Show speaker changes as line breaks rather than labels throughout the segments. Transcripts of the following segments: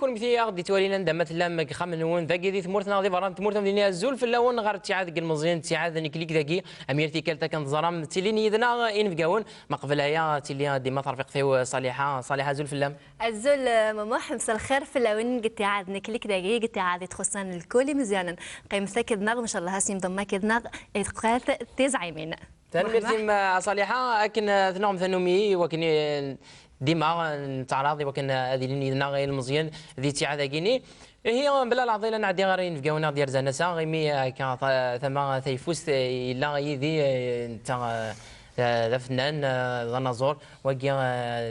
كون مثي غادي توالينا ندم مثلا خمنون ذاكي دي ثمورتنا غادي برا ثمورتنا مدينه الزول في الاول غير تيعاد المزيان تيعاد نكليك ذاكي اميرتي كالتا كنتزرام تيليني يدنا ينفقاون ما قبل هيا تيلي ديما ترفيق ثيو صالحه زول في اللام
الزول ماما حمص الخير في الاول قلت عاد نكليك ذاكي قلت عاد تخصنا الكل مزيانا قيم ساكد ناغ ما شاء الله هاسي مضمه كدنا يتقات تزعيمين
تنميرتي صالحه لكن ثنوم ثنومي وكن ديما نتعرض وكان هذه اللي ناغي المزيان ذي تيعاد كيني هي بلا العضيله نعدي غير نفقاونا ديال زانسا غيمي كان ثما ثيفوس الا يدي نتا ذا فنان ذنازور وكي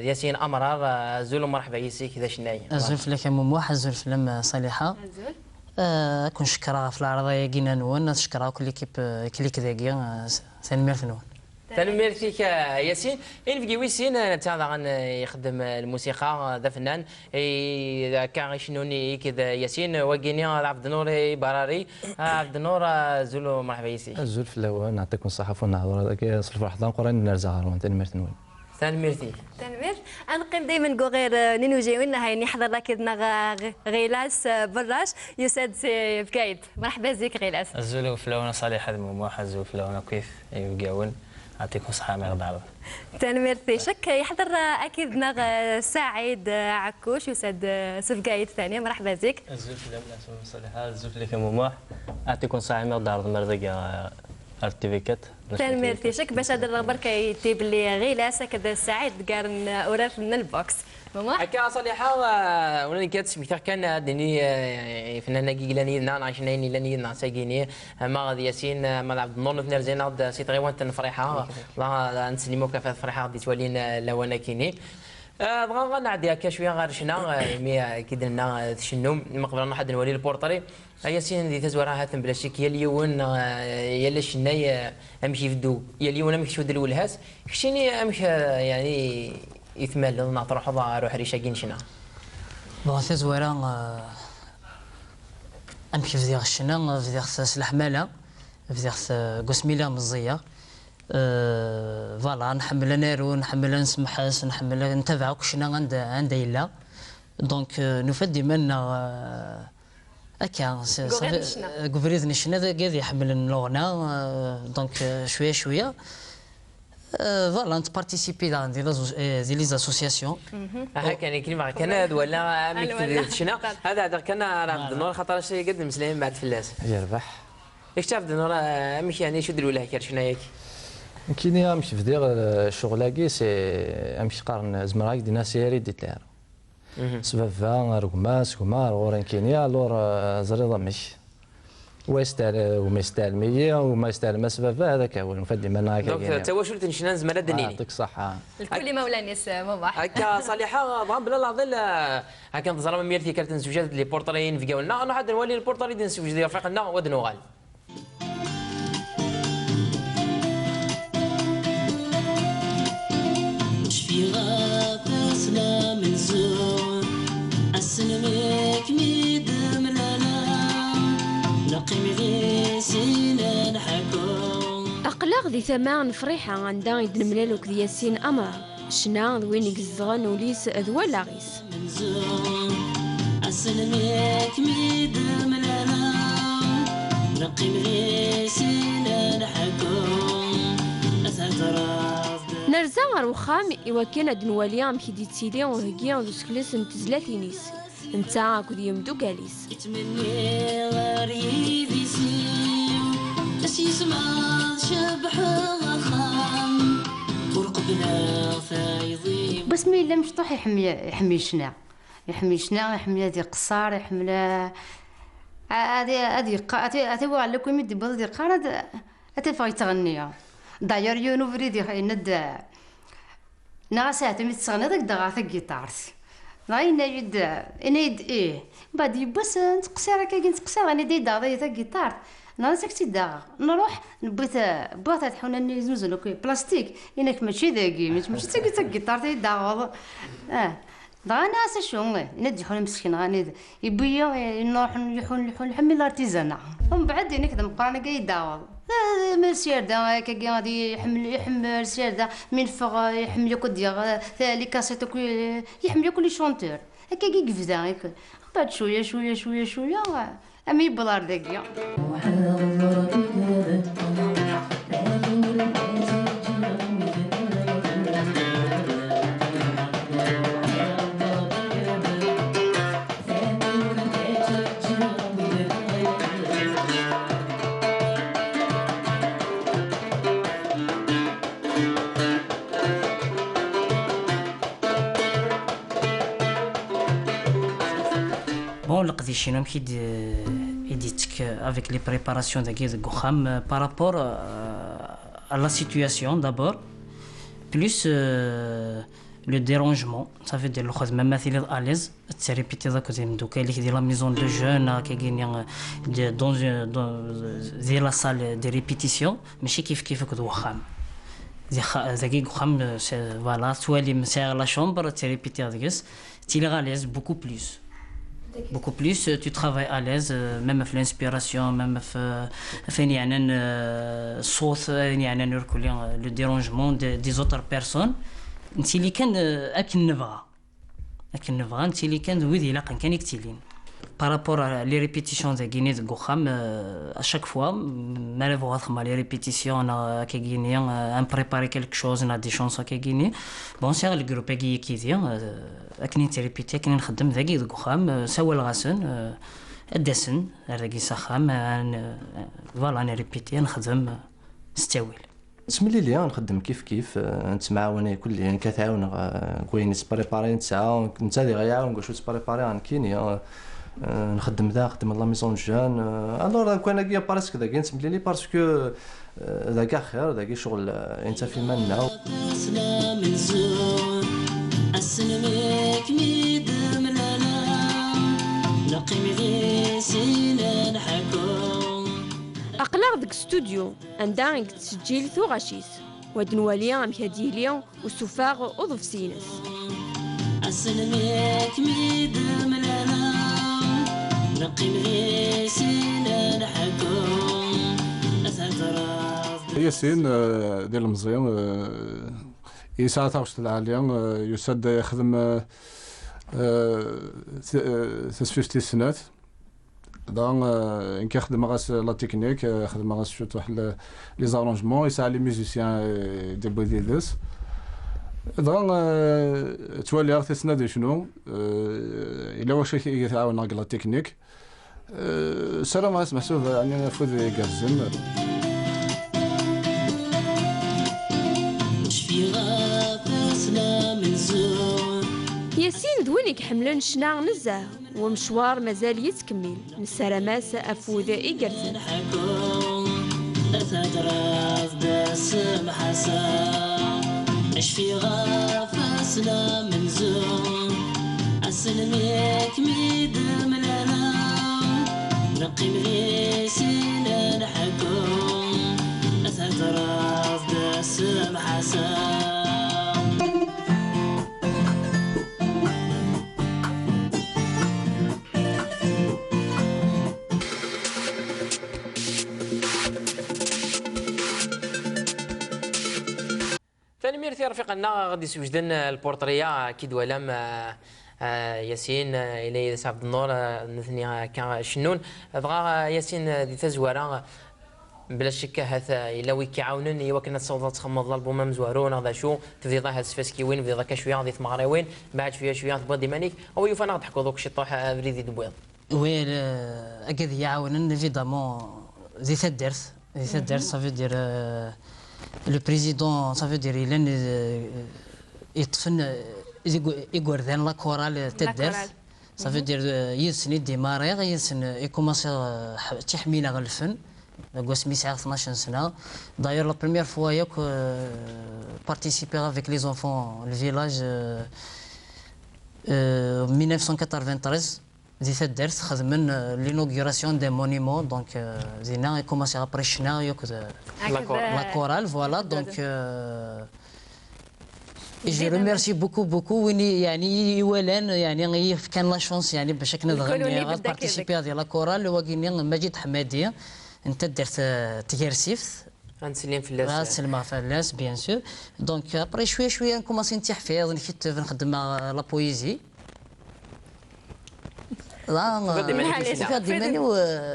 ياسين امرار زول مرحبا يسيك ذا شناي
زول فلك مموح زول فيلم صالحه كون شكرا في العرضيه كينا نون شكرا كل كليك ذاكي ثاني نون
تنميرتيك ياسين إن في ويسين تاع غن يخدم الموسيقى ذا فنان كان شنوني كذا ياسين وقيني عبد النور براري عبد النور زولو مرحبا ياسين
الزول في الاول نعطيكم الصحه ونهضر هذاك صرف واحد قران نرجع هارون تنميرت نون
تنميرتي
تنمير نقيم دائما نقول غير نينو جايونا هاي نحضر لك غيلاس براش يساد بكايد مرحبا زيك غيلاس
الزول في الاول صالح هذا موحد الزول في الاول كيف يقاون يعطيكم صحة ما يغضب
تنميرتي شك يحضر أكيد نغ سعيد عكوش يسد سفقايد ثانية مرحبا زيك
الزوف لا صالحة الزوف اللي كان مماح يعطيكم صحة ما يغضب مرضى ارتيفيكات
تنميرتي شك باش هذا الرغبر كيتيب لي غيلاسة كذا سعيد قارن أوراف من البوكس ماما
هكا صالحة وانا كاتش مثال كان دني فنانة كيلاني نان عشناني لاني نعساكيني ما غادي ياسين ما عبد النور نفنر زين غاد سيت غيوان تنفرحها الله نسلمو كفاف فرحة غادي توالين لوانا كيني بغا غنعدي هكا شويه غير شنا مي كي درنا تشنو من قبل نحد نوري البورطري ياسين دي تزورا هاتن بلا شك يا اليون يا الشناي امشي فدو يا اليون امشي شود الولهاس كشيني امشي يعني يثمل نطرح روح ريشه كينشنا
بغا تزورا امشي في ديال الشنا في ديال سلاح مالا في ديال قسميله مزيه فوالا نحمل نارو نحمل نسمحس نحمل نتابع كلشينا عند يلا دونك نفد ديما هكا غوفريزني شنا كاع يحمل الغنى دونك شويه شويه فوالا نتبارتيسيبي dans des associations
هكا كلمه كان ولا ميك شنا هذا كان عبد النور خاطر شي قد مسلم بعد فلاس
يربح
ايش عبد النور مش يعني شو ديروا له كير شنو ياك
كيني مش في دير الشغل سي امشي قارن زمراك دينا سيري ديتلار سبفا رقماس كمار ورين كينيا لور زريضه مش ويستاهل وما يستاهل 100 وما يستاهل ما سبفا هذاك هو نفدي من هكا
دونك تواصل تنشنا زمرا دنيني
يعطيك الصحه
الكل مولانيس ماما
هكا صالحه بغا بلا العضل هكا نتزرم ميرتي كارت زوجات لي بورطريين في قولنا انا حد نولي البورطري دين سوج ديال رفيقنا ودنوغال
في غابتنا من زون أسلمك ميدم لنا نقيم ذي سنان حكم
أقلاق ذي ثمان فريحة عندها يدن ملالوك ذي ياسين أمر شنا ذوين يقزغن وليس ذوى لاغيس
من زون أسلمك ميدم لنا نقيم ذي سنان حكم أثترى
نرزا غروخام إواكينا دنواليا مكيدي تسيلي وهكيا وذسكلس نتزلاتينيس نتا كود يمدو كاليس
يتمني غير يديسيم بس يسمع شبح غخام ورقبنا فايضين
بس مي لا مشطوح يحمي شنا يحمي هذه قصار يحمل هذه وعلى لكم يدي بلدي قارد هذه تغنيها داير يونو فريدي ند ناسات مي تصغني داك دغا الجيتارس ناينا يد ايه بعد يبس نتقصير هكا نتقصير راني دي داغي تاع الجيتار ناسك تي داغ نروح بغيت تحونني زوزن اوكي بلاستيك انك ماشي ذاكي ماشي تاع الجيتار تاع داغ دغا ناس شغل ندي حول مسكين غاني يبيا نروح نحمل الارتيزانا ومن بعد نكدم قرانا كاي داغ مسير دا كي غادي يحمل سير دا من فوق يحمل كل ديال لي كاسيت يحمل كل شونتور هكا كي كفدا طاد شويه شويه شويه شويه امي بلار داكيا.
بون القضيه شنو كي يديتك افيك لي بريباراسيون داكي وخام بارابور à la situation d'abord plus le dérangement ça veut dire le même مثلا à l'aise تريبيتي داك زين دوكا اللي كيدير لا ميزون دو جون كيغيني دون دي لا سال دي ريبيتيسيون ماشي كيف وخام زاكي وخام فوالا توالي مسير لا شومبر تريبيتي داكس تي à l'aise beaucoup plus tu travailles à l'aise même في l'inspiration même فين يعني الصوت يعني نركولي le dérangement des autres personnes انت اللي كان اكن نبغى انت اللي كان ويدي لا كان يكتلين بارابور لي ريبيتيسيون تاع كيني دو خام اشاك فوا ما لافو خدمه لي ريبيتيسيون كيغيني ان بريباري كيلك شوز نا دي شونس كيغيني بون سير الجروب كيدي اكني تريبيتي كني نخدم ذاكي دو خام سوا الغاسن الدسن هذاكي سخام فوالا انا ريبيتي نخدم ستاويل
تسملي لي نخدم كيف نتمعاون كل يعني كتعاون كوين سبريباري نتاع انت اللي غيعاون كاع شو سبريباري عن كيني نخدم ذا نخدم لا ميزون جون الور كان كيا بارسك ذاك نسملي لي باسكو ذاك خير ذاك شغل انت في منا
اسلمك ميدم لنا نقيم ذي سنان حكم
أقلق ديك ستوديو عندها تسجيل ثوغاشيس ودنواليا مكاديليا وسفاغ أضف سينس
أسلمك ميدم لنا نقيم ذي سنان حكم أثدراف
ياسين ديال المزيان يساعد تاوشت العالية يسد يخدم 53 سنوات دون كيخدم غاس لا تكنيك خدم غاس شوت واحد لي زارونجمون يساعد لي ميوزيسيان دي بوديدس دون توالي غير تسناد شنو الا واش يتعاون لا تكنيك سلام غاس محسوب يعني نفوذ يقزم
ياسين دوين يحملن شنا نزاه ومشوار مازال يتكمل نسرماس افوذ يقرزن
أثدراف باسم حسن اش في غافسنا من زون أسلمك ميدم لنا نقيم لي سنان حكم أثدراف باسم حسن
ميرثي رفيقنا غادي يسوجدن البورتريا اكيد ولام ياسين الى عبد النور نثني كشنون بغا ياسين دي تزواره بلا شك هذا الا وي كيعاونن ايوا كنا تصوضات تخمض الالبوم مزوارون هذا شو تبدي ضاع سفاسكي وين بدي ضاك شويه غادي تمغري وين بعد شويه تبغي ديمانيك او يوفا نضحكوا دوك شي طوح بريدي دبويض
وي اكيد يعاونن ايفيدامون زي تدرس صافي دير لو بريزيدون صافي دير الى يطفن يغوردان لا كورال تدرس صافي دير يسني ديماريغ يسن يكومونسي تحميله غير الفن قوس ميسع 12 سنه داير لا بروميير فوا ياك بارتيسيبي افيك لي زونفون الفيلاج 1993 زي تدرس خدمن لينوغوراسيون دي مونيمون دونك زينا يكومونسي ابري شنا ياك لا كورال فوالا دونك جي ريميرسي بوكو ويني يعني يولان يعني كان لا شونس يعني باش كنا نغني بارتيسيبي هذه لا كورال وكيني مجيد حماديه انت درت تيرسيف
غنسلم في اللاس
غنسلم في اللاس بيان سور دونك ابري شويه نكومونسي نتحفظ نخدم لا بويزي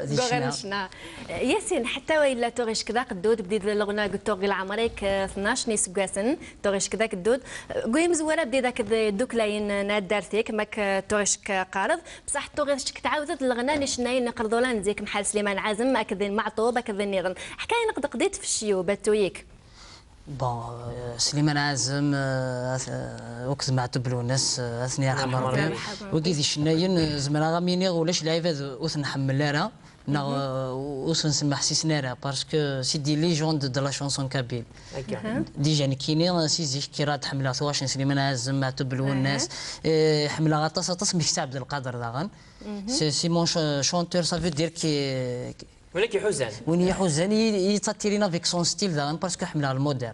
ديما شنا ياسين حتى وإلا توغيش كذا قدود بديت الغنى قلت توغي العمريك 12 نيس كاسن توغيش كذا قدود قوي مزوره بدي ذاك دوك لاين نادارتيك ماك توغيش قارض بصح توغيش تعاودت الغنى نشناين نقرضولان زيك محل سليمان عازم اكذين معطوب اكذين نيرن حكايه نقد قضيت في الشيوب تويك
بون سليمان عازم وقت معتب الناس اثنياء حمر ربي وكيدي شناين زمرا غاميني ولاش لعيبه وث نحمل لها نا وث نسمع حسيسنا باسكو سي دي ليجوند دو لا شونسون كابيل ديجا كاينين سيزي كي راه تحملها واش سليمان عازم معتب الناس حملها غطاس طاس مش عبد القادر داغن سي مون شونتور سا فو دير كي
ولكن حزن
وين حزن يتاتيرينا فيك سون ستيل داغن باسكو حملها المودير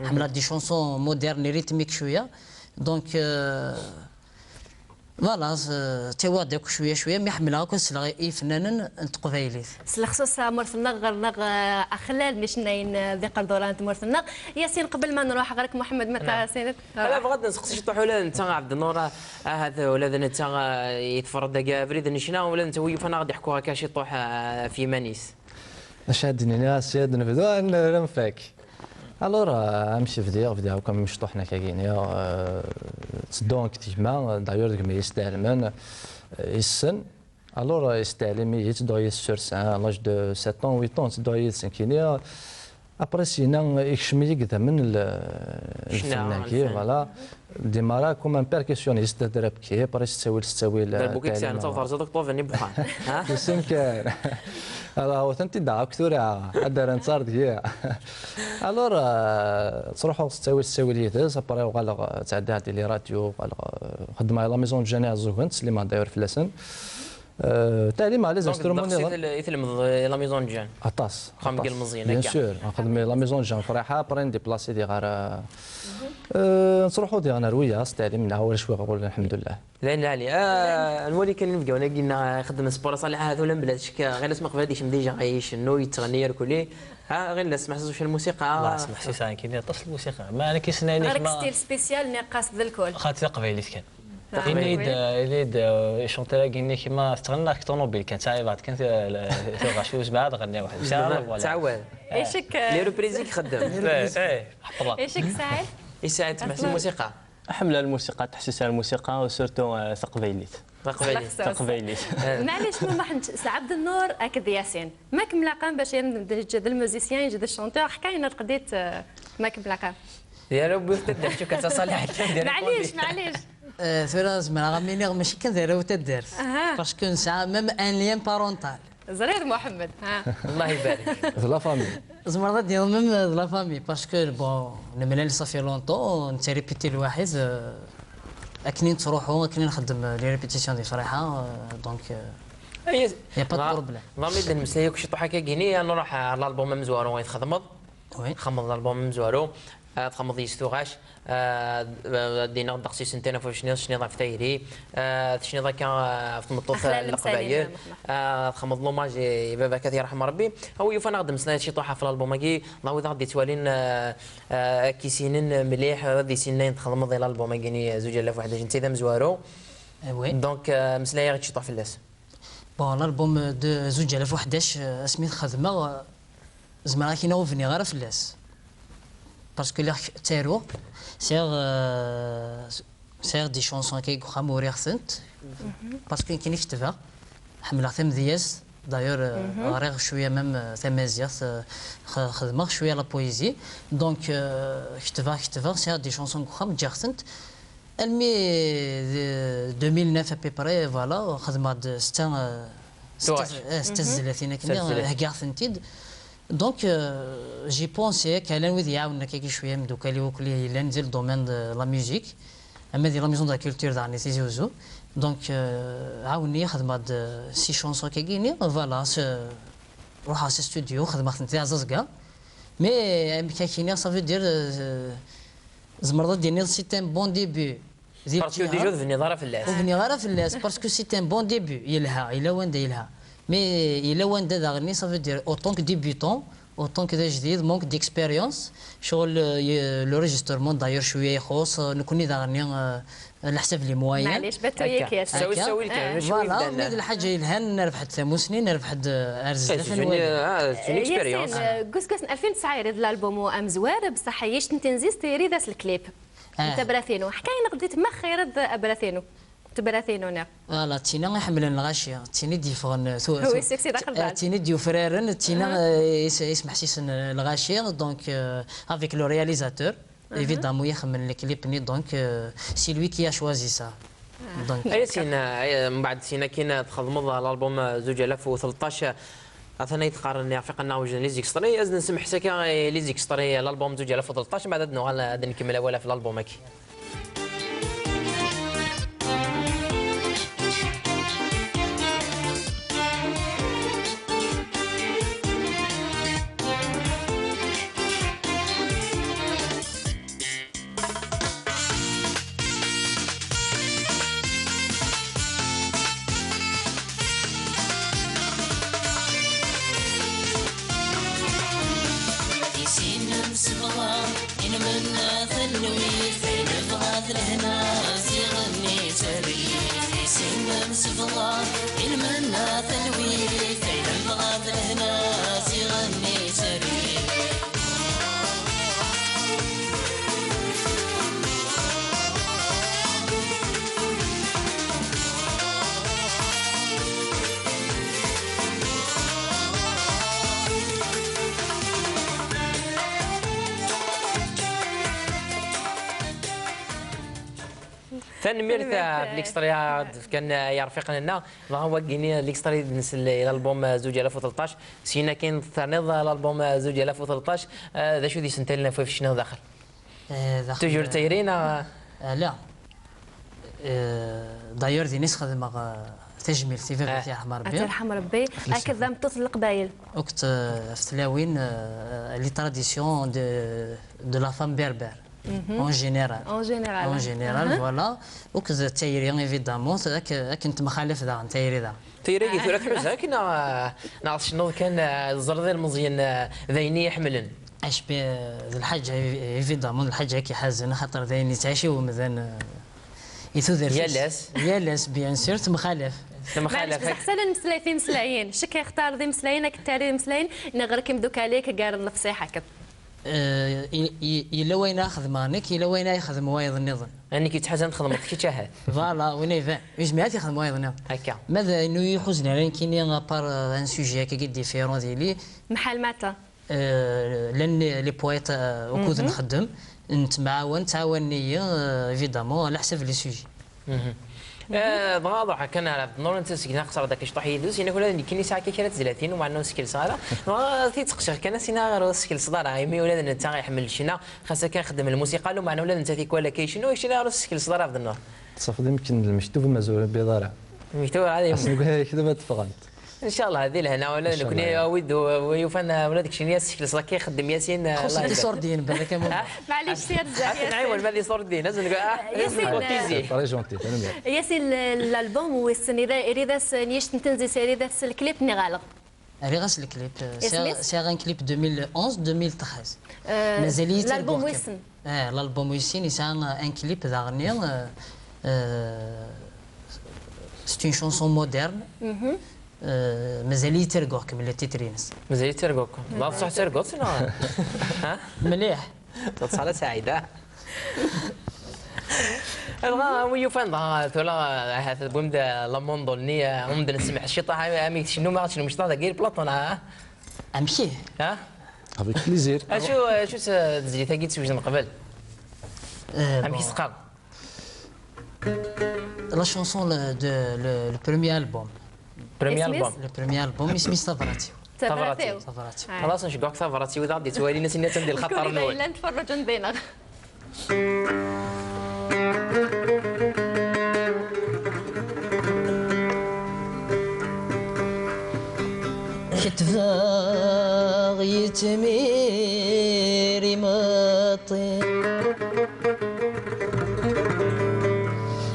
حملها دي شونسون مودرن ريتميك شويه دونك فوالا توا داك شويه شويه مي حملها كنسلا اي فنان تقبايليت
الخصوص مرثنا غرنا اخلال نشناين ذي قردولان مرثنا ياسين قبل ما نروح غيرك محمد متى سينت
لا بغض نسقسي شي طحوله انت عبد النور هذا ولا انت يتفرد دقا بريد نشنا ولا انت ويف انا غادي يحكوها كاشي طوح في مانيس
شادني ناس شاد نبدا نفاك الور امشي فديا كم مشطوحنا كاين تصدون كتيما دايور ديك ما يستعلمن السن الور يستعلم يتدو يسور سان لاج دو 7 8 ans تدو يسكينيا ابري سينا يكشمي كذا من الفنان كي فوالا ديمارا كوم ان بيركسيونيست درب كي بريس تساوي
دربوك سي انا تصور صدق طوفني بخان
ها اسم كان هذا هو انت دعا كثورة ادار انصار ديا الور تروحوا تساوي لي هذا ابري وغالق تعدى هذه لي راديو خدمه لا ميزون جينير زوغنت سليمان داير في لسن تعليم على لي انسترومون
يثلم لا ميزون جان
اطاس
خام قال مزيان
بيان سور نخدم لا ميزون جان فرحه برين ديبلاسي دي غير نروحوا دي انا رويه تعليم نعاول شويه نقول الحمد لله
لان علي نولي كان نبقاو انا قلنا خدم سبور صالح هذا ولا بلاتش غير نسمع قبل هذيك ديجا غايش نو يتغني كلي غير نسمع واش الموسيقى
لا اسمح سي سان كاين طاس الموسيقى ما انا كيسناني
غير ستيل سبيسيال نقاص ذا الكل
خاطر قبيليت كان يليد يشونتي كاين كيما تغنى طونوبيل كان تاعي بعد كان ثوغا شوز بعد غني واحد ساعه
تعاود
ايشك
لي ريبريزيك خدم
ايشك ساعد
يساعد تسمع الموسيقى
حمله الموسيقى تحسس على الموسيقى وسورتو ثقبيليت ثقبيليت
معليش ما سي عبد النور اكد ياسين ماك ملاقام باش يجد الموزيسيان يجد الشونتور حكايه قضيت ماك ملاقام
يا ربي تدير شو كتصالح
معليش
فراس ما غاميني ماشي كنديرو تدار باسكو نسعى ميم ان ليان بارونتال
زرير محمد
الله يبارك
في لا فامي
زمرة ديال ميم لا فامي باسكو بون نملال صافي لونطون نتا ريبيتي الواحد اكنين تروحوا اكنين نخدم لي ريبيتيسيون دي صراحه دونك يا با بروبليم
ضميد المسايك شي طوحه كايني نروح على الالبوم مزوارو يتخدمض خمض الالبوم مزوارو تخمض يستوغاش دينا دقسي سنتين في شنو ضاف تايري شنو ضا كان في مطوط القبايل تخمض لوماج بابا كثير رحم ربي هو يوفا نخدم سنه شي طوحه في الالبوم كي الله غادي توالين كيسينين مليح غادي سنين تخدم ديال الالبوم كايني 2001 جنتي ذا مزوارو دونك مسلايه غادي تشطح في اللاس
بون الالبوم دو 2011 سميت خدمه زعما كاينه وفني غير في اللاس باسكو لا تيرو سير دي شونسون كي خاموري خسنت باسكو كاين كتبها حملها ثم دياز دايور غير شويه ميم ثمازيات خدمه شويه لا بويزي دونك كتبها سير دي شونسون خام جاخسنت المي 2009 ابي بري فوالا خدمه 36 كنا هكاثنتيد دونك جي بونسي كالان وذ يعاوننا كي شويه من دوكا اللي وكلي الا ندير دومين لا ميوزيك اما ديال لا ميزون دا كولتور دا ني تيزي وزو دونك عاوني خدمه سي شونسون كايني فوالا روح سي ستوديو خدمه نتاع زازكا مي كاينه صافي دير زمرضه ديالنا سي ان بون ديبي
باسكو ديجا فني ضرا في اللاس
وفني غير في اللاس باسكو سي ان بون ديبي يلها الا وين يلها مي الا وين دا غني صافي دير اوطون كو ديبيتون اوطون كذا جديد مونك ديكسبيريونس شغل لو ريجسترمون داير شويه يخص نكوني داغني على حساب لي موين
معليش باتويك يا
سوي لك
فوالا ميد الحاجه يلهن نربح 8 سنين نربح ارز
اكسبيريونس
كوس 2009 يريد الالبوم ام زوار بصح يش تنزيس تيري داس الكليب انت براثينو حكاين غديت مخ يرد براثينو تبراثينو نا
فوالا تينا يحمل الغاشيه تيني ديفون
هو سكسي داخل
تيني ديو فريرن تينا يسمح سيسن الغاشيه دونك افيك لو رياليزاتور évidemment يخمن الكليب ني دونك سي لوي كي ا شوازي سا
دونك اي سينا من بعد سينا كاين تخدموا على الالبوم 2013 اثناء يتقارن يعرف قلنا وجن لي زيكستري ازن نسمح سكا لي زيكستري الالبوم 2013 بعد غادي نكمل ولا في الالبوم هكي ثاني ميرتا بالاكسترا كان يرفقنا لنا هو كاين الاكسترا بالنسبه للالبوم 2013 سينا كاين ثاني الالبوم 2013 ذا شو دي سنتين في شنو داخل توجور تايرين
لا داير دي نسخه خدمه تجميل سي فيغ تاع حمر ربي
يرحم ربي هكذا متصل القبايل
وقت في تلاوين لي تراديسيون دو لا فام بربر اون جينيرال فوالا وكذا تايري ايفيدامون كنت مخالف ذا تايري ذا
تايري ثلاث حوزه كنا نعرف شنو كان الزرد المزيان ذيني يحملن
اش بي الحاجه ايفيدامون الحاجه كي حازن خاطر ذيني تعيشي ومذان يثوذر يالاس بيان سور مخالف
احسن المسلايين مسلايين شك يختار ذي مسلايين كتاري مسلايين نغرك مدوك عليك قال النفسيحه كب
إلا وين اخذ مانك إلا وين ياخذ موايض النظام
يعني كي تحزن تخدمك كي تشاهد
فوالا وين يفهم جماعات ياخذ موايض النظام
هكا
ماذا انه يحزن على كاين بار ان سوجي كي ديفيرون ديالي
محل متى
لان لي بويت وكود نخدم نتعاون تعاونيه ايفيدامون على حسب لي سوجي
واضح كان على نور انت سكنا خسر داك الشطح يدوز هنا كل كاين ساعه كانت 30 ومع انه سكيل صغيره في تقشر كان سينا غير سكيل صغيره يمي ولاد انت يحمل شينا خاصك كنخدم الموسيقى لو معنا ولاد انت فيك ولا كاين شنو شينا غير سكيل صغيره في النور
تصافد يمكن المشتوف مازال بضارع
مكتوب هذه
خاصك كذا تفغنت
ان شاء الله هذه لهنا ولا نكون ود ويوفن ولادك شنو ياسك صغير كيخدم ياسين
الله صور دين بالك
معليش سير بزاف
نعاون هذه صور دين لازم
ياسين الالبوم والسن اذا نيش تنزل سيري الكليب نغالغ
ريغاس الكليب سي ان كليب 2011 2013 مازال
الالبوم ويسن
الالبوم ويسن سي ان كليب داغني سي اون شونسون مودرن مازال يترقوك من التيترينس
مازال يترقوك لا بصح ترقوك ها
مليح
تصالة سعيدة الغا ويوفان ضها ثولا هذا بومد لاموندو ني عمد نسمع الشيطه امي شنو ما شنو مش طاده غير بلاطون
امشي
ها
افيك بليزير
شو تزيد تاكي تسوي من قبل امي سقال
لا شونسون دو لو بروميير البوم
لو
بريمير البوم اسمه
سافراتيو
خلاص نشقوك سافراتيو اذا غادي توالي ناس الناس ندير الخطر الاول
لا نتفرجوا ندينا
كتفاغ يتميري مطي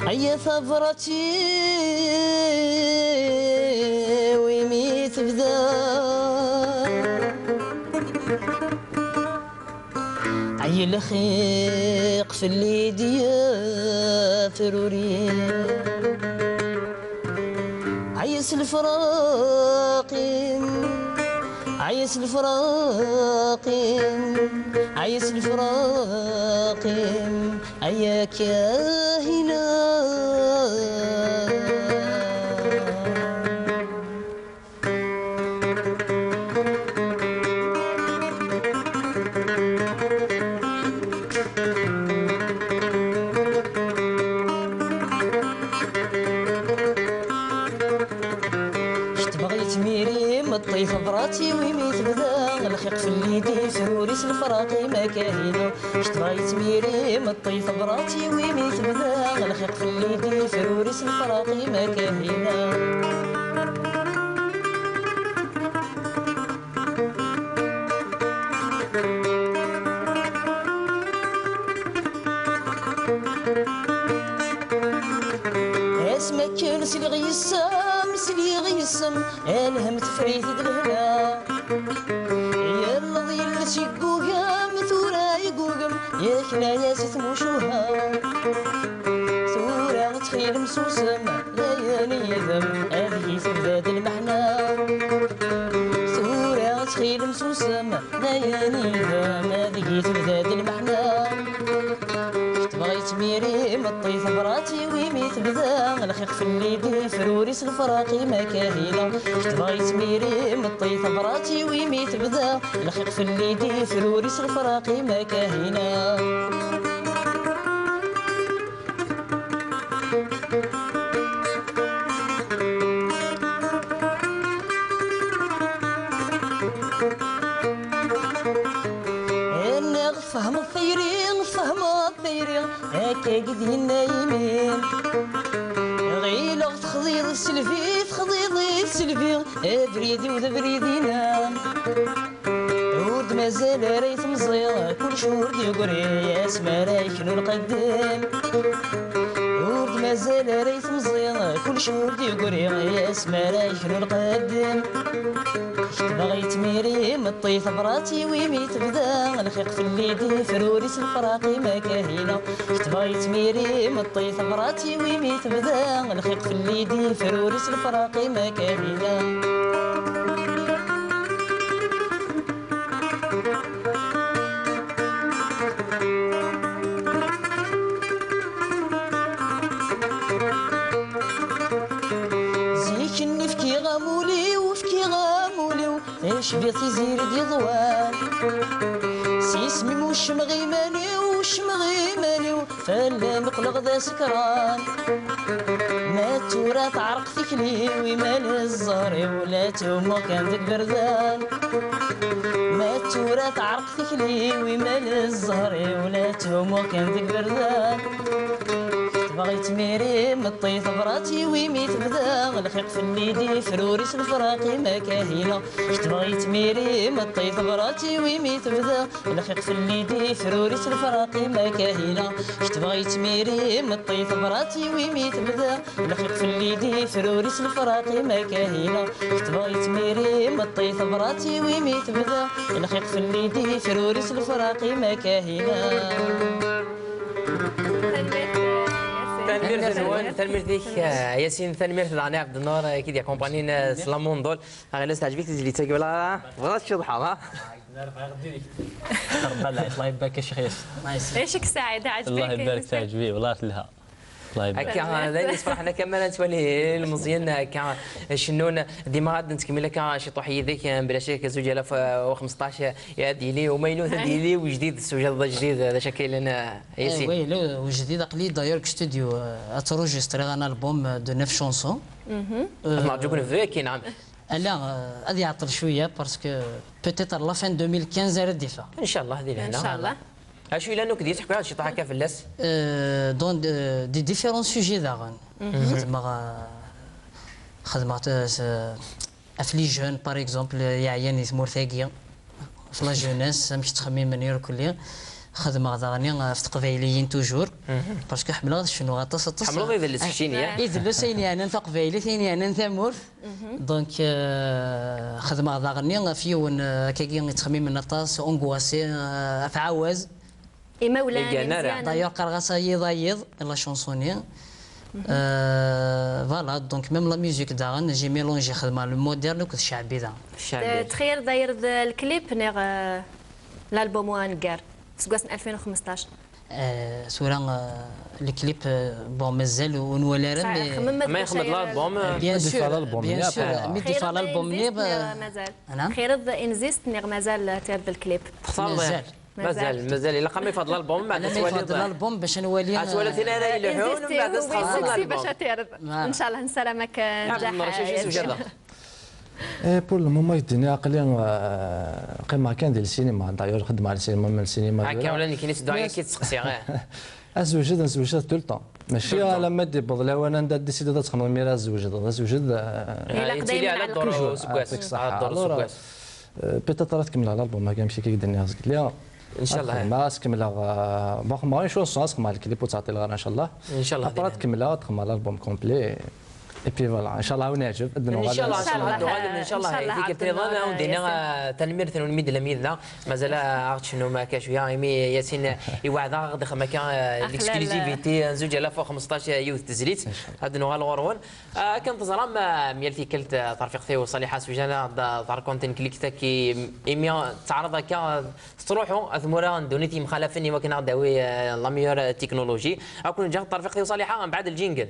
عيا ثفرتي ويميت بدا عي الخيق في الليدي فروري عيس الفراق عيس الفراق عيس الفراق عياك يا هنا الطيف براتي ويميت بدا الخيق في الليدي فروريس الفراقي ما كاهينا اشتريت ميريم الطيف براتي ويميت بدا الخيق في الليدي فروريس الفراقي ما كاهينا اسمك نسلي غيسام سلي غيسم الهم تفريت الهلا يا الظيل شيقوقا مثورا يقوقم يا كنايا ستموشوها ثورا تخيل مسوسم يا نيذم هذه سرداد المحنى ثورا تخيل مسوسم يا نيذم هذه سرداد المحنى بغيت ميريم الطيف براتي ويميت بدا الخيق في الليدي فروريس الفراقي ما كاهينا بغيت ميريم الطيف براتي ويميت بدا الخيق في الليدي فروريس الفراقي ما كاهينا فهم الطيرين فهم الطيرين هكا قدي النايمين غيلة تخضيض السلفي تخضيض السلفي بريدي وذا بريدينا ورد مازال ريت مزيغ كل شهور يقري يا اسما رايك نور قدام ورد مازال ريت مزيغ كل شهور يقري يا اسما رايك نور قدام بغيت ميريم الطيف براتي ويميت بدا الخيق في الليدي فروريس الفراقي ما كاهينا بغيت ميريم الطيف براتي ويميت بدا الخيق في الليدي فروريس الفراقي ما كاهينا زيك نفكي غامولي وفكي غامولي ايش بيتي زير دي ضوان سيسمي وش مغيماني وش مغيماني فلا مقلق ذا سكران ما تورا تعرق ثكلي ويمال الزهري ولا توما كان ذك بردان ما تورا تعرق ثكلي ويمال الزهري ولا توما كان ذك بردان بغيت ميريم الطيف براتي ويميت بدا الخيق في الليدي فروريس الفراقي ما كاهينا بغيت ميريم الطيف براتي ويميت بدا الخيق في الليدي فروريس الفراقي ما كاهينا بغيت ميريم الطيف براتي ويميت بدا الخيق في الليدي فروريس الفراقي ما كاهينا بغيت ميريم الطيف براتي ويميت بدا الخيق في الليدي فروريس الفراقي ما كاهينا
تنمير ذيك ياسين تنمير ثاني عبد النور كي ديال كومباني سلامون دول غير تعجبك تجي تاكي ولا بغات شي ضحى ها
الله يبارك الشيخ ياسين
عيشك سعيد عجبك
الله يبارك تعجبي والله لها الله يبارك
هكا هذا فرحنا كمان نتولي المزيان هكا شنون ديما غادي نتكمل هكا شي طوحيه ذيك بلا شك 2015 يا ديلي وماينوث ديلي وجديد سوجا جديد هذا شكل لنا ياسين
وي لو وجديد قلي داير ستوديو اتروجستري ان البوم دو 9 شونسون
نعجبكم فيك نعم
لا هذه يعطل شويه باسكو بوتيتر لا فان 2015 راه ديفا
ان شاء الله هذه
ان شاء الله
اشو الا نوك ديال تحكوا على شي طاحه هكا فلاس
دون دي ديفيرون سوجي داغن خدمات في لي جون باغ اكزومبل يعيان ثمور ثاقيه في لا جونيس مش تخمم من يور كليا خدمه داغني في تقبايليين توجور باسكو حمله شنو غاطس
حمله يدلس شينيا
يدلس يعني انت قبايلي ثاني يعني ثمور دونك خدمه داغني فيون كاكي تخمم من طاس اونغواسي في عواز
مزيان
دايوغ قرغاسا يضايض لا شونسوني فوالا دونك ميم لا ميوزيك داغن نجي ميلونجي خدمه المودرن وكذا الشعبي دا
تخير داير الكليب نيغ الالبوم وانكار سكواس 2015
سورا الكليب بون مازال ونولارن
ما يخمد الالبوم
بيان
سور الالبوم
بيان سور ميدي فال الالبوم
مازال خير انزيست نيغ مازال تيرد الكليب
مازال الا قام يفضل الالبوم بعد
يفضل الالبوم باش نولي
تولي ثنا يلحون ومن بعد تخلص الالبوم
باش تيرد ان شاء الله نسلامك نجاح
بور المومون يديني عقلي قيمه كان ديال السينما دايور خدم على السينما من السينما
هكا ولا كاين الدعاء كيتسقسي غير
نزوجد طول الطون ماشي لما دي بضلا وانا ديسيدي تخمم ميرا زوجد
يتيلي على الدور سكواس على الدور سكواس
بيتيت راه تكمل على الالبوم ما كامشي كي قلت لها
ان شاء الله
ما تكملها باغ ما شونسون تخمم على الكليب وتعطي لها ان شاء الله
ان شاء الله
ابرا تكملها تخمم على الالبوم كومبلي اي بي فوالا ان شاء الله ونعجب
ان شاء الله ان شاء الله هذيك التنظيم ودينا تنمير ثنون لميدنا مازال عرفت شنو ما كاش شويه ياسين يوعد غادي خما كان الاكسكلوزيفيتي زوج على فوق 15 يوث تزليت هاد نوع الغرون كنت زرام ميالتي كلت طرفيق ثيو صالحه سوجانا دار كونتين كليك تاكي ايميا تعرض هكا تروحوا اثمورا دونيتي مخالفني ما كنا داوي لا ميور تكنولوجي اكون جا طرفيق ثيو صالحه من بعد الجينجل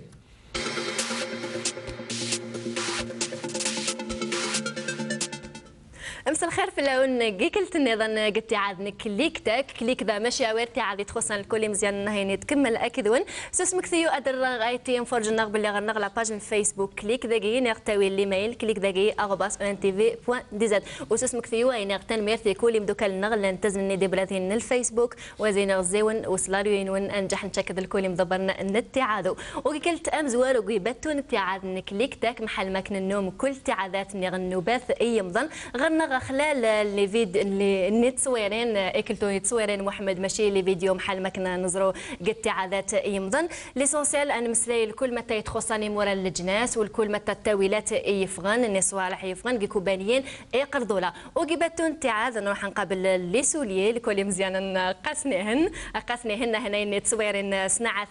امس الخير في اللون قلت النظام قلت عاد كليكتك كليك ذا ماشي عويرتي عاد يتخصن الكل مزيان هيني تكمل اكيد وين سمك ثيو ادر غايتي نفرج النغ باللي غنغ لا باج الفيسبوك كليك ذاكي نغتاوي الايميل كليك ذاكي @ntv.dz وسمك ثيو اي نغتن ميرتي كل مدوك النغ لنتزني دي بلاتين الفيسبوك وزين الزيون وسلاريوين وين انجح نشكد الكل مضبرنا النتعادو وقلت امزوار وقيبتو نتعاد نكليكتك محل مكن النوم كل تعادات نغنوباث اي مضن غنغ خلال لي فيديو اللي تصويرين اكلتو تصويرين محمد ماشي لي فيديو محل ما كنا نزرو قد عادات يمضن ليسونسيال ان مسلاي الكل متى يتخصني مورا الجناس والكل متى التاويلات يفغن الناس صوالح يفغن كيكوبانيين يقرضولا وقبتو انتعاد نروح نقابل لي سوليي الكل مزيان قاسنيهن هنا تصويرين صناعه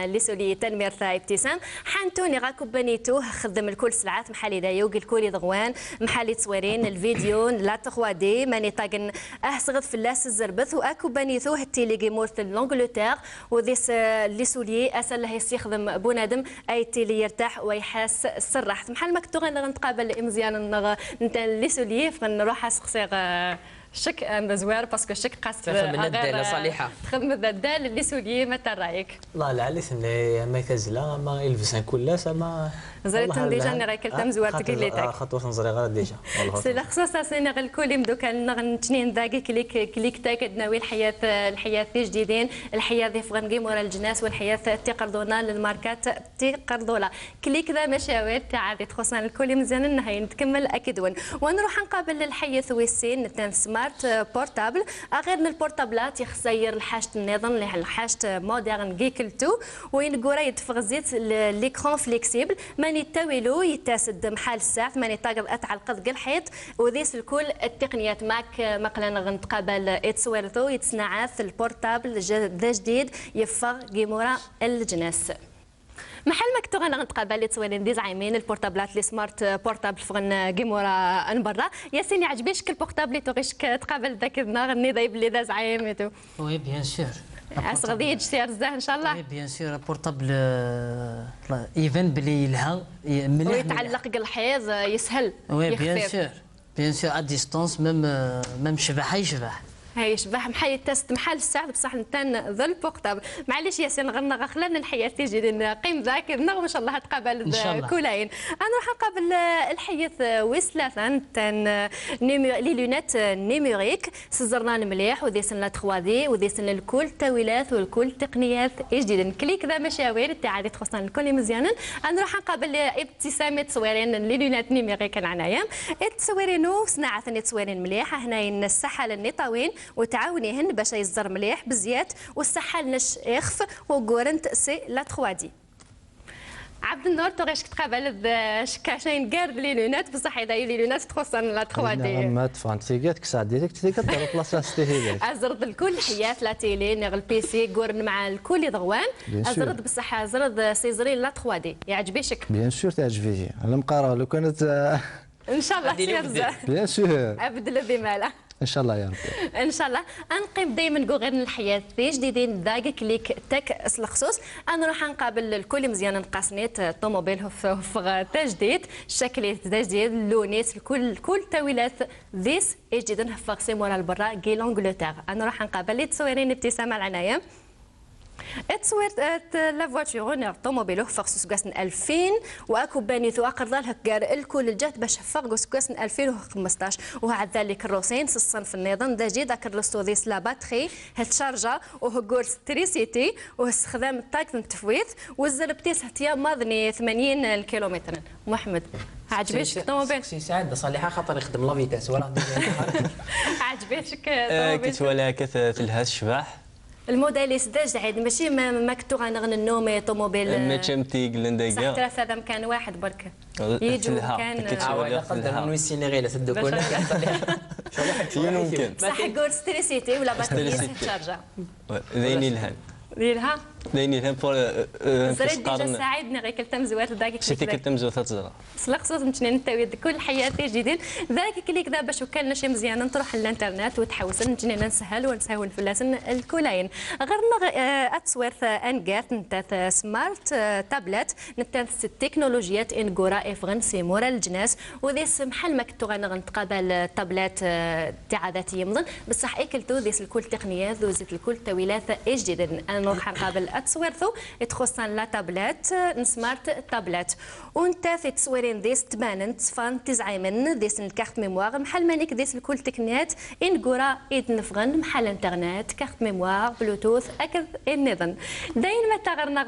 لي سوليي تنمير ابتسام حانتوني غاكو بنيتو خدم الكل سلعات محل دايو الكل يضغوان محل تصويرين الفيديو لا 3 دي ماني طاقن صغد في اللاس الزربث واكو بنيثو هتي لي مورث لونجلتير وديس لي سوليي اسال له يستخدم بنادم اي تيلي يرتاح ويحاس السراح محل مكتوغ نتقابل مزيان نتا لي سوليي فنروح اسقسي شك ام زوار باسكو شك قاس
تخدم الدال صالحه
تخدم الدال اللي سوليي متى رايك
لا العليث ما يتزلا ما يلبسان كلها ما
زرت ديجا نرا كلتم زوارتك اللي تاك
خطوه نزري غير ديجا
سي لاخصاص سينا غير الكل مدوك نغنتنين داكي كليك تاك ناوي الحياه جديدين الحياه ذي فغنقي مورا الجناس والحياه تيقرضونا للماركات تيقرضولا كليك ذا مشاوير تاع تخصنا الكل مزيان نهاية نتكمل اكيد ونروح نقابل الحي ثويسين تاع سمارت بورتابل غير من البورتابلات يخسير الحاجه النظام اللي الحاجه مودرن كيكلتو وين كورا يتفغ زيت ليكرون فليكسيبل ماني تاويلو يتاسد محل الساعه ماني طاقد اتعلقد الحيط وذيس الكل التقنيات ماك مقلنا غنتقابل اتسويرتو يتصنعات البورتابل ذا جديد يفغ كيمورا الجناس محل مكتوغ انا غنتقابل لي تصويرين ديزاينين البورتابلات لي سمارت بورتابل فغن كيمورا ان برا ياسين يعجبك شكل بورتابل تغيش تقابل ذاك النهار ني ضايب لي ذا زعيم
وي بيان سور
غادي يجي رزاه ان شاء الله
وي بيان سور بورتابل ايفن بلي لها مليح
ويتعلق الحيز يسهل
وي بيان سور ا ديستونس ميم شبح يشبح
هاي شبح محل تست محل الساعه بصح نتان ذا البورتابل معليش ياسين غنغ خلالنا الحياه تيجي قيم ذاك ان شاء الله تقابل كولاين انا راح نقابل الحياه ويسلاثان تان لي لونات نيميريك سزرنا المليح وديسن لا 3 دي وديسن الكل تاويلات والكل تقنيات جديده كليك ذا مشاوير تاع اللي تخصنا الكل مزيانا انا راح نقابل ابتسامه تصويرين لي لونات نيميريك عنايا تصويرينو صناعه تصويرين مليحه هنا الساحه النطاوين وتعاونيهن باش يصدر مليح بزيات والسحال نش يخف وكورنت سي لا 3 دي عبد النور تغيش تقابل شكاشين كارد لي لونات بصح اذا لي لونات تخصن لا 3 دي
ما تفهم تيجات كسا ديريكت تيجات تروح بلاصه ستيهيلات
ازرد الكل حيات لا تيلي نغ البيسي قورن مع الكل ضوان ازرد بصح ازرد سيزرين لا 3 دي يعجبك
بيان سور تعجبني انا مقارا لو كانت
ان شاء الله سير
بيان سور
ابدل بماله
ان شاء الله يا ربي
ان شاء الله انقيم دائما غير الحياه في جديدين داك كليك تك الخصوص انا راح نقابل الكل مزيان نقاسنيت طوموبيل في تجديد شكليت تجديد لونيت الكل تاويلات ذيس جديدا هفاكسي مورا البرا كي لونجلتير انا راح نقابل لي تصويرين ابتسامه العنايه تصويرت لا فواتور طوموبيل فاكس سكاسن 2000 واكو بانيثو اقر ذلك قال الكل الجات باش فاكس سكاسن 2015 وعد ذلك الروسين الصنف النظام دا جديد ذاك الرستوديس لا باتري هالشارجه وهو تريسيتي واستخدام الطاقم التفويض والزلبتيس هتيا ماضني 80 كيلومتر محمد عجبتك الطوموبيل؟
سي سعد صالحه خاطر يخدم لا فيتاس ولا
عجبتك الطوموبيل؟
كنت ولا كثلها الشباح
الموديليس داج عاد ماشي ما كنتو غنغن النومي طوموبيل
ما تشمتي قلنا
صح ثلاثة هذا مكان واحد برك يجوا مكان
قدر نويسيني غير صدقونا
يمكن
صح كور ستريسيتي ولا باتريس تشارجا
ذيني الهان
ديرها
ديني الهان بور
زريد ديجا ساعدني غير كلتم زوات داك
سيتي كلتم زوات تزرع
خصوص نتنين نتاوي كل حياتي جديد ذاك كليك دابا شو كان شي مزيان تروح للانترنت وتحوس نتنين نسهل ونسهل فلاسن الكولاين غير اتصوير انكات نتا سمارت تابلت نتا التكنولوجيات انغورا افغن سيمورا الجناس وذيس محل ما كنتو غنتقابل التابلت تاع ذاتي يمضن بصح اكلتو ذيس الكل تقنيات وزيت الكل تاويلات جديد نروح نقابل اتصويرتو تخصن لا تابلت سمارت تابلت وانت في تصويرين ديس تبانن تصفان تزعيمن ديس الكارت ميموار محل مانيك ديس الكل تقنيات انغورا نفغن محل انترنت كارت ميموار بلوتوث اكد النظام داين ما تغرنا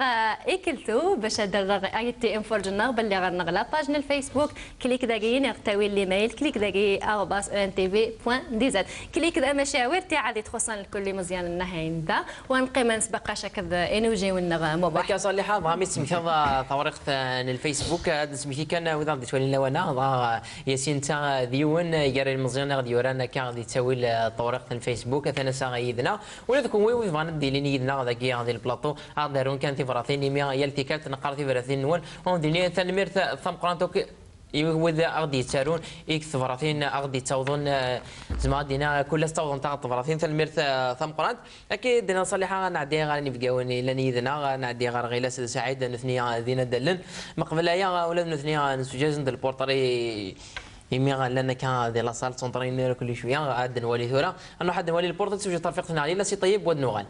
اكلتو باش درغ ايتي انفورجنا باللي غرنا لا باجن الفيسبوك كليك داكين يرتوي الايميل كليك داكي @ntv.dz كليك دا مشاوير تاع اللي تخصن الكل مزيان النهاين دا ونقيم نسبقاش كذا انوجي والنغم مباح
كا صالحه ضامي سميتها طريقه الفيسبوك هذا سميتي كان وذا تولي لوانا ياسين تا ديون يقرا المزيان غادي يورانا كا غادي تسوي طريقه الفيسبوك ثنا سا غيدنا ولا ذوك وي فان دي لي يدنا ذاك غادي البلاطو دارون كان تيفراتين مي يلتيكات نقار تيفراتين نون ودي ثنمير ثم قرانتوك وذا أغدي تارون ثفراتين أغدي توضن زعما دينا كل توضن تاع طفراتين تلمير ثم قرانت أكيد دينا صالحة نعدي غير نفقاوني لاني ذنا نعدي غير غيلا سعيد نثني دينا دلن مقبل يا ولا نثني نسجز ندير البورطري يمي لان كان دي لاصال سونطرين كل شويه عاد نولي ثوره انه حد نولي البورطري سوجي ترفيقنا عليه لا سي طيب ودنوغان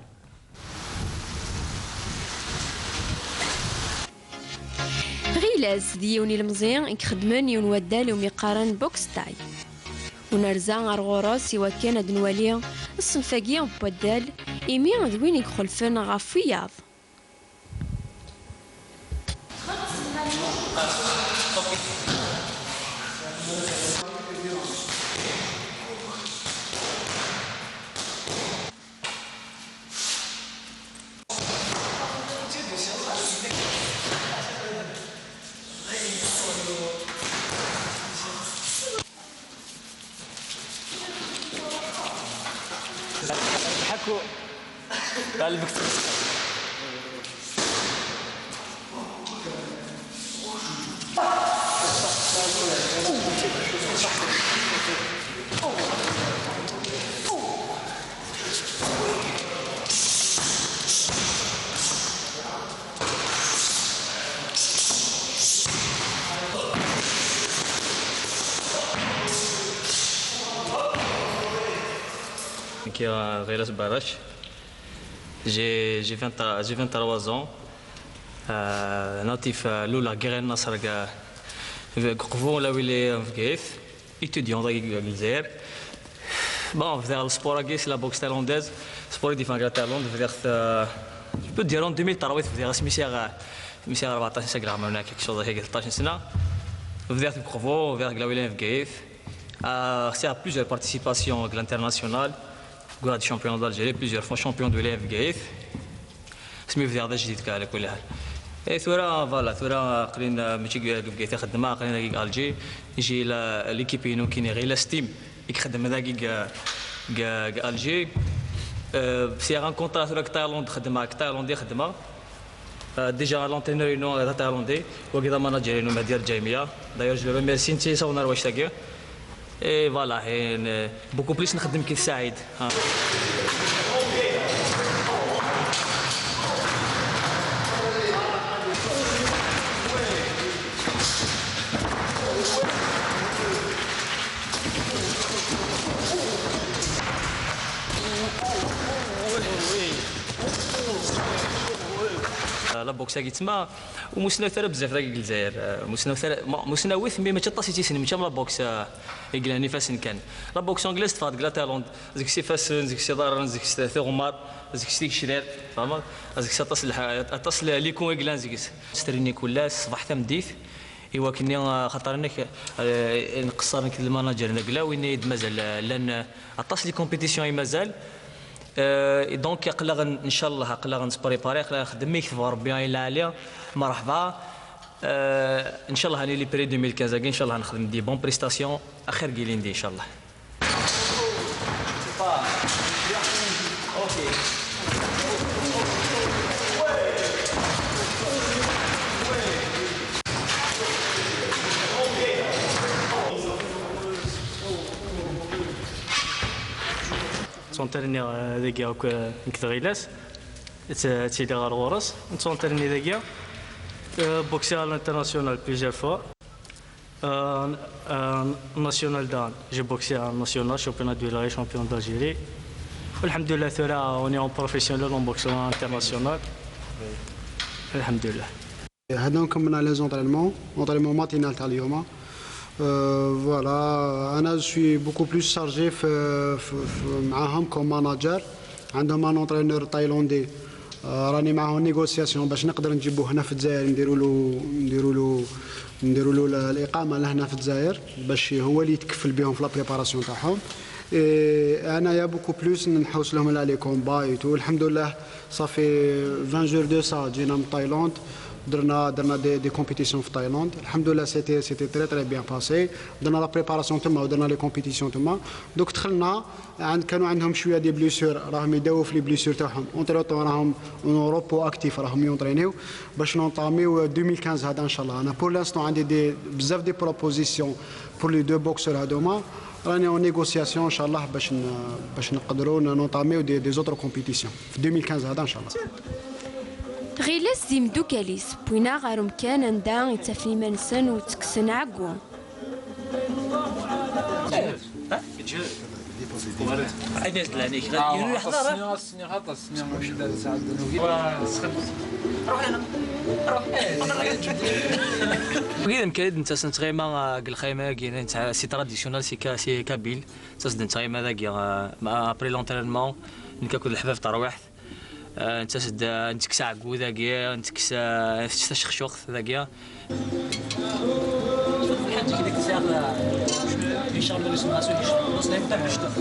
غيلاز ديوني المزيان يخدمن يون ودال ومي قارن بوكس تاي ونرزا غرغوراس سوا كان دنواليا الصنفاقيا بودال إيمي ذوين يخلفن غفياض
حكوا قلبك Rélas Barache. J'ai 23 ans. Natif Lula Guérin Nasraga. Grovon là où il est en Gaïf. Étudiant dans l'Isère. Bon, vers le sport à Gaïf, c'est la boxe thaïlandaise. Sport différent de la Thaïlande. Je peux dire en 2003, vers Missia 14 grammes, on a quelque chose de 13 سنة. Vers Grovon, vers là où il est en Gaïf. C'est à plusieurs participations à l'international. قاعد champion d'Algérie plusieurs fois champion de l'EF Gaïf. اسمي في هذا جديد كاع على كل حال. ثورة فوالا ثورة قلنا ماشي بقيت خدمة قلنا الجي يجي ليكيبينو كاين غير لاستيم يخدم هذاك الجي سي ان كونترا ثورة تايلاند خدمة تايلاندي خدمة ديجا لونتينور ينو تايلاندي وكذا ماناجر ينو مدير الجامعة داير جو ريميرسي انتي صونا واش تاكي اي فوالا حين بوكو بليس نخدم كي سعيد لا بوكس كي تما ومسنا ثرا بزاف داك الجزائر مسنا ويث مي ما تطاسي تيسن ماشي لا بوكس يقلاني فاسن كان لا بوكس انجليز تفاد كلا تايلاند زيك سي فاسن زيك سي دارن زيك سي ثومار زيك سي شرير فهمت زيك سي اتصل ليكون يقلان زيك ستريني كلاس صباح تمديث ايوا كني خاطر انك نقصر نك الماناجر نقلا وين مازال لان اطاس لي كومبيتيسيون مازال دونك يقلق ان شاء الله يقلق نسبريباري يقلق نخدم يكتب ربي يلا عليا مرحبا ان شاء الله هاني لي بري 2015 ان شاء الله نخدم دي بون بريستاسيون اخر قيلين دي ان شاء الله نتونتريني ذاكيا نكثر غيلاس تيلي غار غورس نتونتريني ذاكيا بوكسي على الانترناسيونال بليزيور فوا ناسيونال دان جي بوكسي على الناسيونال شامبيون دو لاغي شامبيون دالجيري والحمد لله ثورة اوني اون بروفيسيونيل اون بوكس انترناسيونال الحمد لله.
هذا كملنا لي زونطرينمون ماتينال تاع اليوم. Voilà, je suis beaucoup plus chargé comme manager. عندهم un entraîneur thaïlandais. راني معاه نيغوسياسيون باش نقدر نجيبوه هنا في الجزائر نديروا له الاقامه لهنا في الجزائر باش هو اللي يتكفل بهم في لا بريباراسيون تاعهم. انا يا بوكو بلوس نحوس لهم على لي كومبا ايتو الحمد لله صافي 20 جور دو سا جينا من تايلاند درنا دي كومبيتيسيون في تايلاند الحمد لله سيتي تري بيان باسي درنا لا بريباراسيون تما ودرنا لي كومبيتيسيون تما دوك دخلنا كانوا عندهم شويه دي بليسور راهم يداووا في لي بليسور تاعهم اونتر طون راهم اون اوروبو اكتيف راهم يونطرينيو باش نونطاميو 2015 هذا ان شاء الله. انا بور لانستون عندي بزاف دي بروبوزيسيون بور لي دو بوكسور هذوما راني اون نيغوسياسيون ان شاء الله باش نقدروا نونطاميو دي زوتر كومبيتيسيون في 2015 هذا ان شاء الله.
غيلاس ديم دوكاليس بوينا غير مكان ندا يتفني منسن وتكسن عقو
وكذا مكاين انت سنتغيما الخيمه كاين تاع سي تراديسيونال سي كابيل تصد نتغيما ذاك ابري لونترينمون نكاكل الحفاف ترويح انت سد نتكسا عقو ذاكيا نتكسا شخشوخ ذاكيا الحاج كذاك تاع يشغل لي اسمها سوي نص نايم تاع الشتا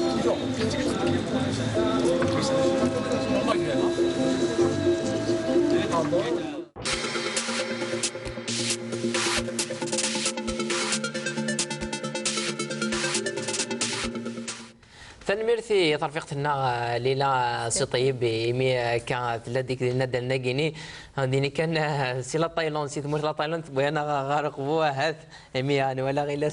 تنميرثي ترفيقتنا ليلى سي طيب مي كانت لديك الندى الناقيني ديني كان سي لا تايلاند سي ثمور لا تايلاند بغينا غارق بوها هاث مي يعني ولا غير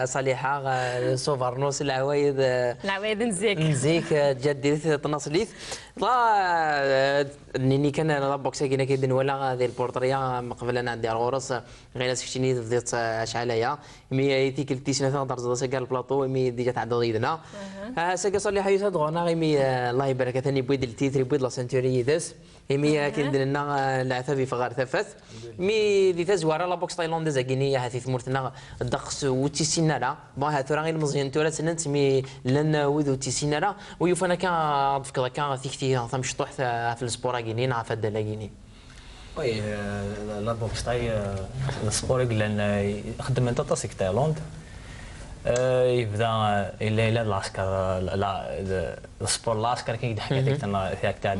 صالحه سوفرنوس العوايد نزيك جديت تنصليث لا نيني كان لا بوكس كاين كيدن ولا هذه البورطريه قبل انا عندي الغرس غير شفتيني بديت اشعليا مي تيك التيسنه درجه سكر البلاطو مي ديجا تاع ضيدنا سكا صالحه يسد غنا غيمي الله يبارك ثاني بويد التيتري بويد لا سنتوري داس مي كندير لنا العثابي في غار ثفث مي دي تزوار لا بوكس تايلانديز كيني هذه ثمورتنا الدقس وتيسينارا باه ثرا غير مزيان تورا سنت مي لان وذو تيسينارا ويوفنا كان فكره كان ثيكتي ثم شطوح في السبور كيني نعرف هذا لاكيني
وي لا بوكس تاي السبور لان خدم انت تاسك تايلاند يبدا الا العسكر السبور العسكر كي حكيت لك تاع